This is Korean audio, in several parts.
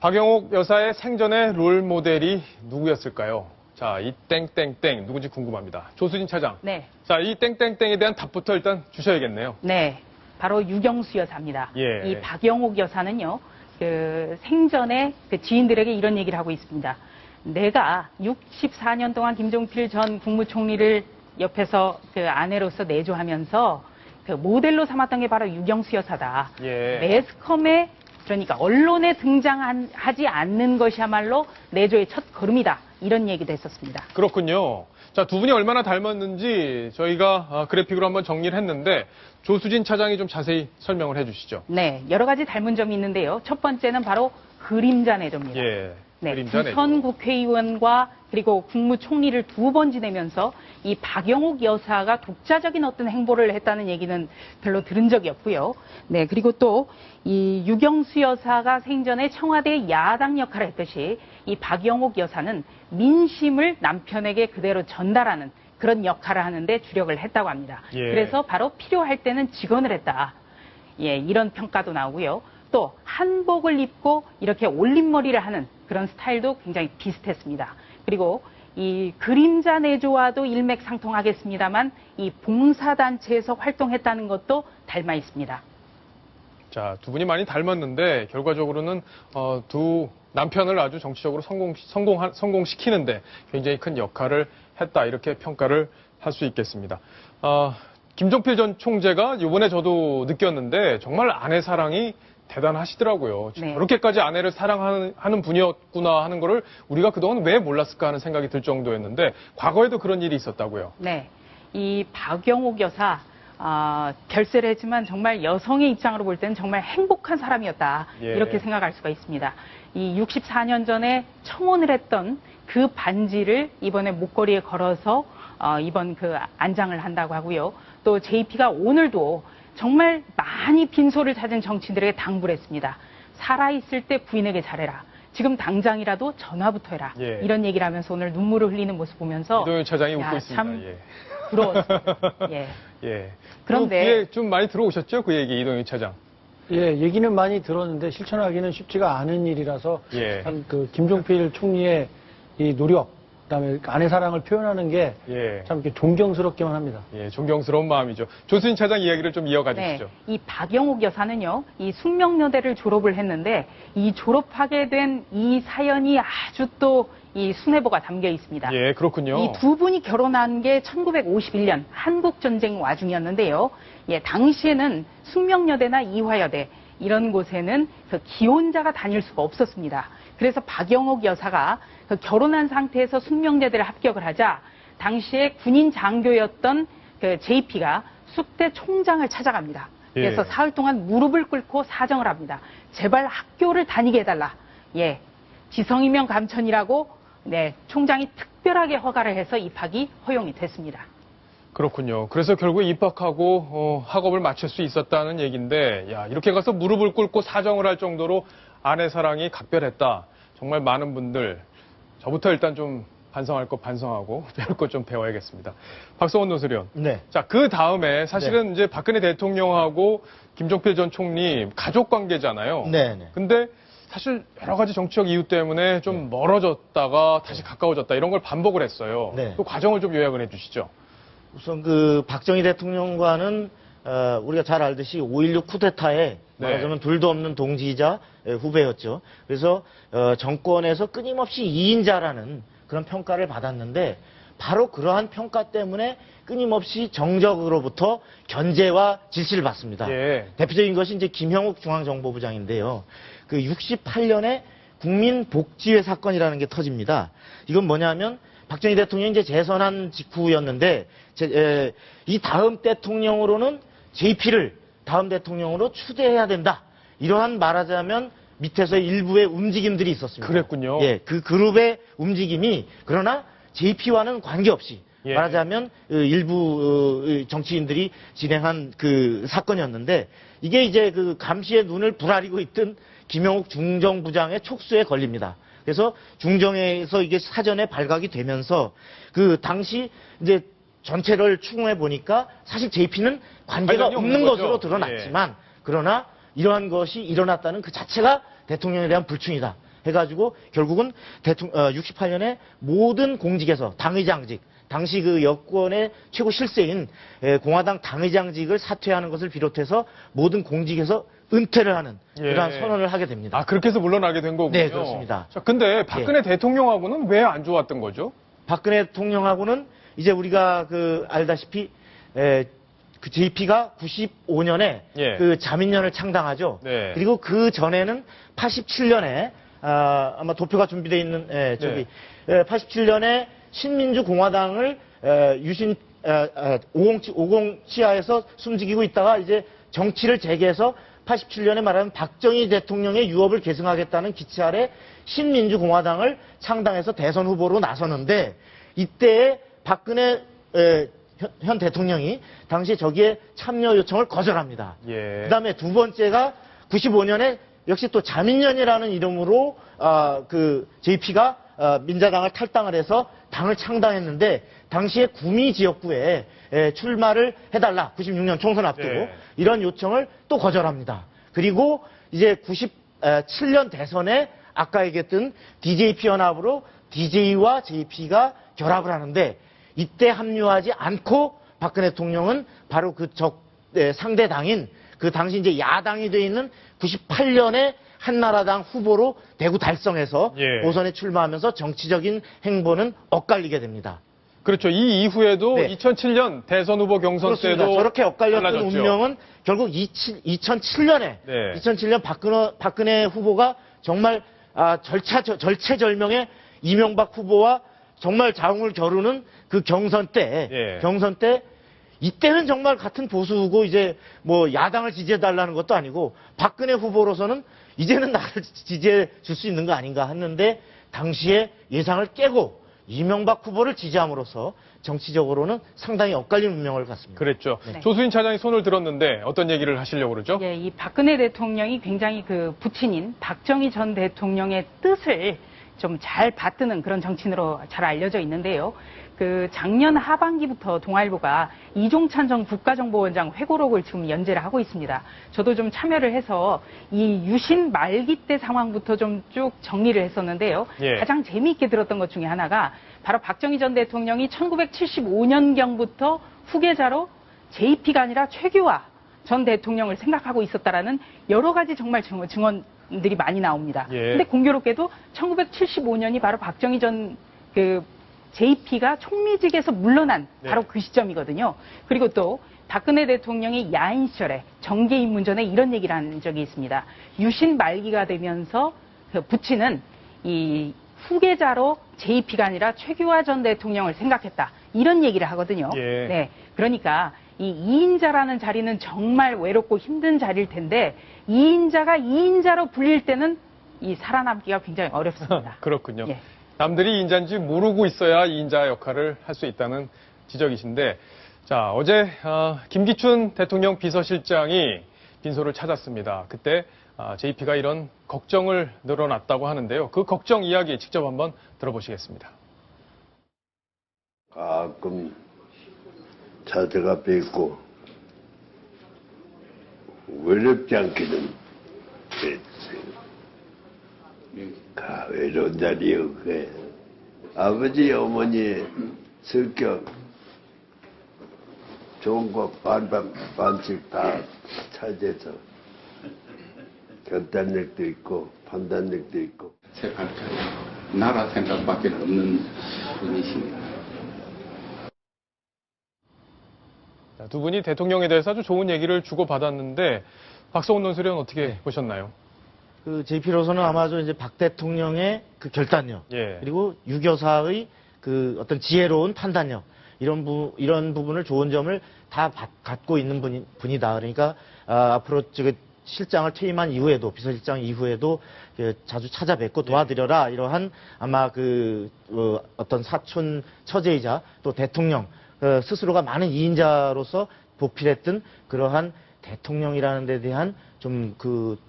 박영옥 여사의 생전의 롤 모델이 누구였을까요? 자, 이 땡땡땡 누군지 궁금합니다. 조수진 차장. 네. 자, 이 땡땡땡에 대한 답부터 일단 주셔야겠네요. 네. 바로 유경수 여사입니다. 예. 이 박영옥 여사는요, 생전에 지인들에게 이런 얘기를 하고 있습니다. 내가 64년 동안 김종필 전 국무총리를 옆에서 아내로서 내조하면서 모델로 삼았던 게 바로 유경수 여사다. 예. 매스컴에 그러니까 언론에 등장하지 않는 것이야말로 내조의 첫 걸음이다. 이런 얘기도 했었습니다. 그렇군요. 자, 두 분이 얼마나 닮았는지 저희가 그래픽으로 한번 정리를 했는데 조수진 차장이 좀 자세히 설명을 해주시죠. 네, 여러 가지 닮은 점이 있는데요. 첫 번째는 바로 그림자 내조입니다. 예. 네, 그림자 내조. 부선 국회의원과 그리고 국무총리를 2번 지내면서 이 박영옥 여사가 독자적인 어떤 행보를 했다는 얘기는 별로 들은 적이 없고요. 네, 그리고 또 이 유경수 여사가 생전에 청와대 야당 역할을 했듯이 이 박영옥 여사는 민심을 남편에게 그대로 전달하는 그런 역할을 하는데 주력을 했다고 합니다. 예. 그래서 바로 필요할 때는 직언을 했다. 예, 이런 평가도 나오고요. 또 한복을 입고 이렇게 올림머리를 하는 그런 스타일도 굉장히 비슷했습니다. 그리고 이 그림자 내조와도 일맥상통하겠습니다만 이 봉사단체에서 활동했다는 것도 닮아 있습니다. 자, 두 분이 많이 닮았는데 결과적으로는 두 남편을 아주 정치적으로 성공시키는데 굉장히 큰 역할을 했다 이렇게 평가를 할 수 있겠습니다. 김종필 전 총재가 이번에 저도 느꼈는데 정말 아내 사랑이 대단하시더라고요. 네. 저렇게까지 아내를 사랑하는 분이었구나 하는 거를 우리가 그동안 왜 몰랐을까 하는 생각이 들 정도였는데 과거에도 그런 일이 있었다고요. 네, 이 박영옥 여사 결세를 했지만 정말 여성의 입장으로 볼 때는 정말 행복한 사람이었다. 예. 이렇게 생각할 수가 있습니다. 이 64년 전에 청혼을 했던 그 반지를 이번에 목걸이에 걸어서 이번 안장을 한다고 하고요. 또 JP가 오늘도 정말 많이 빈소를 찾은 정치인들에게 당부를 했습니다. 살아있을 때 부인에게 잘해라. 지금 당장이라도 전화부터 해라. 예. 이런 얘기를 하면서 오늘 눈물을 흘리는 모습 보면서 이동현 차장이 웃고 야, 있습니다. 참 예. 부러웠어요. 예. 예. 그런데 귀에 좀 많이 들어오셨죠? 그 얘기 이동현 차장. 예, 얘기는 많이 들었는데 실천하기는 쉽지가 않은 일이라서 예. 참 김종필 총리의 이 노력, 그다음에 아내 사랑을 표현하는 게 참 예. 이렇게 존경스럽기만 합니다. 예, 존경스러운 마음이죠. 조수진 차장 이야기를 좀 이어가 주시죠. 네, 이 박영옥 여사는요, 이 숙명여대를 졸업을 했는데 이 졸업하게 된 이 사연이 아주 또 이 순애보가 담겨 있습니다. 예, 그렇군요. 이 두 분이 결혼한 게 1951년 한국전쟁 와중이었는데요. 예, 당시에는 숙명여대나 이화여대 이런 곳에는 기혼자가 다닐 수가 없었습니다. 그래서 박영옥 여사가 결혼한 상태에서 숙명여대를 합격을 하자 당시에 군인 장교였던 JP가 숙대 총장을 찾아갑니다. 그래서 예. 사흘 동안 무릎을 꿇고 사정을 합니다. 제발 학교를 다니게 해달라. 예, 지성이면 감천이라고 네, 총장이 특별하게 허가를 해서 입학이 허용이 됐습니다. 그렇군요. 그래서 결국 입학하고 학업을 마칠 수 있었다는 얘기인데, 야, 이렇게 가서 무릎을 꿇고 사정을 할 정도로 아내 사랑이 각별했다. 정말 많은 분들, 저부터 일단 좀 반성할 것 반성하고 배울 것 좀 배워야겠습니다. 박성원 논설위원. 네. 자, 그 다음에 사실은 이제 박근혜 대통령하고 김종필 전 총리 가족 관계잖아요. 네, 네. 근데 사실 여러 가지 정치적 이유 때문에 좀 멀어졌다가 다시 가까워졌다 이런 걸 반복을 했어요. 네. 그 과정을 좀 요약을 해주시죠. 우선 박정희 대통령과는 우리가 잘 알듯이 5.16 쿠데타에 말하자면 둘도 없는 동지이자 후배였죠. 그래서 정권에서 끊임없이 2인자라는 그런 평가를 받았는데 바로 그러한 평가 때문에 끊임없이 정적으로부터 견제와 질시를 받습니다. 예. 대표적인 것이 이제 김형욱 중앙정보부장인데요. 그 68년에 국민복지회 사건이라는 게 터집니다. 이건 뭐냐면 박정희 대통령이 이제 재선한 직후였는데 이 다음 대통령으로는 JP를 다음 대통령으로 추대해야 된다. 이러한 말하자면 밑에서 일부의 움직임들이 있었습니다. 그랬군요. 예, 그 그룹의 움직임이 그러나 JP와는 관계없이 예. 말하자면 일부 정치인들이 진행한 그 사건이었는데 이게 이제 그 감시의 눈을 부라리고 있던 김영욱 중정부장의 촉수에 걸립니다. 그래서 중정에서 이게 사전에 발각이 되면서 그 당시 이제 전체를 추궁해 보니까 사실 JP는 관계가 없는 것으로 드러났지만 그러나 이러한 것이 일어났다는 그 자체가 대통령에 대한 불충이다. 해가지고 결국은 68년에 모든 공직에서 당의장직, 당시 그 여권의 최고 실세인 공화당 당의장직을 사퇴하는 것을 비롯해서 모든 공직에서 은퇴를 하는 그러한 선언을 하게 됩니다. 아, 그렇게 해서 물러나게 된 거군요. 네, 그렇습니다. 자, 근데 박근혜 대통령하고는 왜 안 좋았던 거죠? 박근혜 대통령하고는 이제 우리가 알다시피 그 JP가 95년에 그 자민련을 창당하죠. 네. 그리고 그 전에는 87년에 아마 도표가 준비되어 있는 87년에 신민주공화당을 유신 50 치하에서 숨지기고 있다가 이제 정치를 재개해서 87년에 말하는 박정희 대통령의 유업을 계승하겠다는 기치 아래 신민주공화당을 창당해서 대선 후보로 나서는데 이때 박근혜 현 대통령이 당시에 저기에 참여 요청을 거절합니다. 예. 그다음에 두 번째가 95년에 역시 또 자민련이라는 이름으로 그 JP가 민자당을 탈당을 해서 당을 창당했는데 당시에 구미 지역구에 출마를 해달라. 96년 총선 앞두고 이런 요청을 또 거절합니다. 그리고 이제 97년 대선에 아까 얘기했던 DJP 연합으로 DJ와 JP가 결합을 하는데 이때 합류하지 않고 박근혜 대통령은 바로 그 상대 당인 그 당시 이제 야당이 돼 있는 98년에 한나라당 후보로 대구 달성해서 오선에 출마하면서 정치적인 행보는 엇갈리게 됩니다. 그렇죠. 이 이후에도 2007년 대선 후보 경선 그렇습니다. 때도 저렇게 엇갈렸던 달라졌죠. 운명은 결국 2007년에 2007년 박근혜 후보가 정말 절체절명의 이명박 후보와 정말 자웅을 겨루는 그 경선 때 이때는 정말 같은 보수고 이제 뭐 야당을 지지해달라는 것도 아니고 박근혜 후보로서는 이제는 나를 지지해 줄 수 있는 거 아닌가 했는데 당시에 예상을 깨고 이명박 후보를 지지함으로써 정치적으로는 상당히 엇갈린 운명을 갖습니다. 그랬죠. 조수인 차장이 손을 들었는데 어떤 얘기를 하시려고 그러죠? 예, 이 박근혜 대통령이 굉장히 그 부친인 박정희 전 대통령의 뜻을 좀 잘 받드는 그런 정치인으로 잘 알려져 있는데요. 그 작년 하반기부터 동아일보가 이종찬 전 국가정보원장 회고록을 지금 연재를 하고 있습니다. 저도 좀 참여를 해서 이 유신 말기 때 상황부터 좀 쭉 정리를 했었는데요. 가장 재미있게 들었던 것 중에 하나가 바로 박정희 전 대통령이 1975년경부터 후계자로 JP가 아니라 최규화 전 대통령을 생각하고 있었다라는 여러 가지 정말 증언들이 많이 나옵니다. 근데 공교롭게도 1975년이 바로 박정희 전 JP가 총리직에서 물러난 바로 그 시점이거든요. 그리고 또 박근혜 대통령이 야인 시절에 정계입문전에 이런 얘기를 한 적이 있습니다. 유신 말기가 되면서 그 부친은 이 후계자로 JP가 아니라 최규화 전 대통령을 생각했다. 이런 얘기를 하거든요. 네, 그러니까 이 2인자라는 자리는 정말 외롭고 힘든 자리일 텐데 2인자가 2인자로 불릴 때는 이 살아남기가 굉장히 어렵습니다. 그렇군요. 남들이 인자인지 모르고 있어야 인자 역할을 할 수 있다는 지적이신데, 자, 어제 김기춘 대통령 비서실장이 빈소를 찾았습니다. 그때 JP가 이런 걱정을 늘어놨다고 하는데요. 그 걱정 이야기 직접 한번 들어보시겠습니다. 가끔 찾아가 뵙고 외롭지 않게는 됐어요. 외로운 자리였고 아버지 어머니의 성격 좋은 거 반씩 다 찾아서 결단력도 있고 판단력도 있고 나라 생각밖에 없는 분이십니다. 두 분이 대통령에 대해서 아주 좋은 얘기를 주고받았는데 박성훈 논설위원 어떻게 보셨나요? 그 JP로서는 아마도 이제 박 대통령의 그 결단력 그리고 유교사의 그 어떤 지혜로운 판단력 이런 부분을 좋은 점을 다 갖고 있는 분이다. 그러니까 앞으로 실장을 퇴임한 이후에도 비서실장 이후에도 자주 찾아뵙고 도와드려라 이러한 아마 어떤 사촌 처제이자 또 대통령 스스로가 많은 2인자로서 보필했던 그러한 대통령이라는 데 대한 좀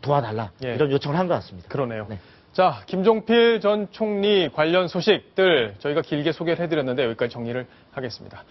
도와달라 이런 요청을 한 것 같습니다. 그러네요. 자, 김종필 전 총리 관련 소식들 저희가 길게 소개를 해드렸는데 여기까지 정리를 하겠습니다.